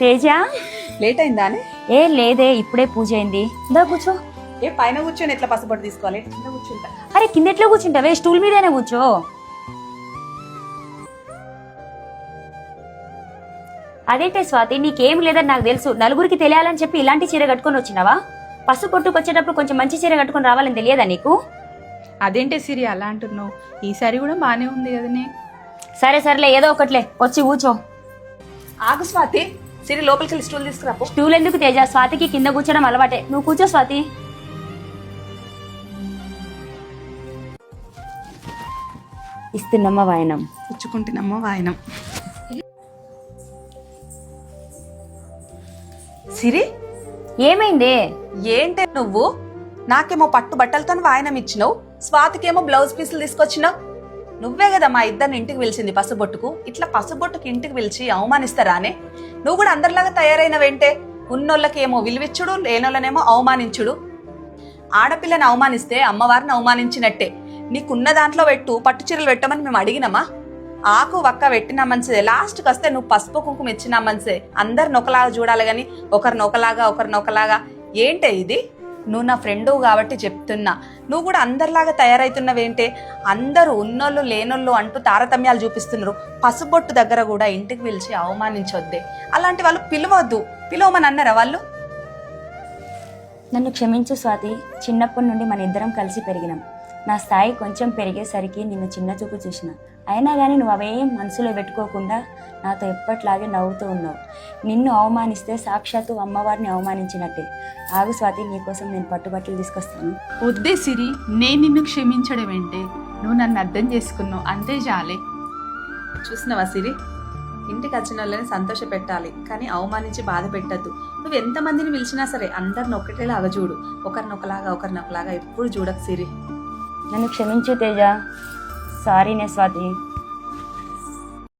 Teja, late అయిందా అని? ఏ లేదే, ఇప్పుడే పూజ అయింది. దా కూర్చో. ఏ పైన కూర్చొని ఎట్లా పసుపొట్టు తీసుకోవాలి? కింద కూర్చుంటా. అరే కింద ఎట్లా కూర్చుంటావే, స్టూల్ మీదనే కూర్చో. అదేంటే స్వాతి, నీకేం లేదని నాకు తెలుసు. నలుగురికి తెలియాలని చెప్పి ఇలాంటి చీర కట్టుకొని వచ్చినావా? పసు కొట్టుకు వచ్చేటప్పుడు కొంచెం మంచి చీర కట్టుకొని రావాలని తెలియదా నీకు? అదేంటే సిరి అలా అంటున్నావు? ఈసారి కూడా బానే ఉంది కదనే. సరే సర్లే, ఏదో ఒకట్లే, వచ్చి కూర్చో. ఆగు స్వాతి, సిరి లోపలికి వెళ్ళి స్టూల్ తీసుకురాపో. స్టూల్ ఎందుకు తేజ? స్వాతికి కింద కూర్చోడం అలవాటే. నువ్వు కూర్చో స్వాతి. ఇస్తున్నమ్మ వాయనం. పుచ్చుకుంటున్నమ్మ వాయనం. సిరి, ఏమైందే? ఏంటే నువ్వు? నాకేమో పట్టు బట్టలతో వాయనం ఇచ్చినావు, స్వాతికేమో బ్లౌజ్ పీసులు తీసుకొచ్చినావు. నువ్వే కదా మా ఇద్దరిని ఇంటికి పిలిచింది పసుబొట్టుకు. ఇట్లా పసుబొట్టుకు ఇంటికి పిలిచి అవమానిస్తారానే? నువ్వు కూడా అందరిలాగా తయారైనవేంటే? ఉన్నోళ్ళకేమో విలువిచ్చుడు, లేనోళ్ళనేమో అవమానించుడు. ఆడపిల్లని అవమానిస్తే అమ్మవారిని అవమానించినట్టే. నీకున్న దాంట్లో పెట్టు, పట్టు చీరలు పెట్టమని మేము అడిగినామా? ఆకు వక్క పెట్టినా మంచిదే, లాస్ట్కి వస్తే నువ్వు పసుపు కుంకుమ ఇచ్చినా మంచిదే. అందరిని ఒకలాగా చూడాలి గాని ఒకరిని ఒకలాగా ఏంటే ఇది? నువ్వు నా ఫ్రెండు కాబట్టి చెప్తున్నా, నువ్వు కూడా అందరిలాగా తయారైతున్నవేంటే? అందరూ ఉన్నోళ్ళు లేనోళ్ళు అంటూ తారతమ్యాలు చూపిస్తున్నారు. పసుబొట్టు దగ్గర కూడా ఇంటికి పిలిచి అవమానించొద్దే. అలాంటి వాళ్ళు పిలవద్దు. పిలవమని అన్నారా వాళ్ళు? నన్ను క్షమించు స్వాతి. చిన్నప్పటి నుండి మన ఇద్దరం కలిసి పెరిగినాం. నా స్థాయి కొంచెం పెరిగేసరికి నిన్ను చిన్న చూపు చూసిన. అయినా కానీ నువ్వు అవేం మనసులో పెట్టుకోకుండా నాతో ఎప్పట్లాగే నవ్వుతూ ఉన్నావు. నిన్ను అవమానిస్తే సాక్షాత్తు అమ్మవారిని అవమానించినట్టే. ఆగు స్వాతి, నీకోసం నేను పట్టుబట్టలు తీసుకొస్తాను. వద్దే సిరి, నేను నిన్ను క్షమించడం ఏంటే? నువ్వు నన్ను అర్థం చేసుకున్నావు, అంతే చాలే. చూసినావా సిరి, ఇంటికి వచ్చిన వాళ్ళని సంతోష పెట్టాలి కానీ అవమానించి బాధ పెట్టద్దు. నువ్వు ఎంతమందిని పిలిచినా సరే అందరిని ఒకటేలాగా చూడు. ఒకరినొకలాగా ఎప్పుడు చూడకు సిరి. నన్ను క్షమించు తేజ. సారీనే స్వాతి.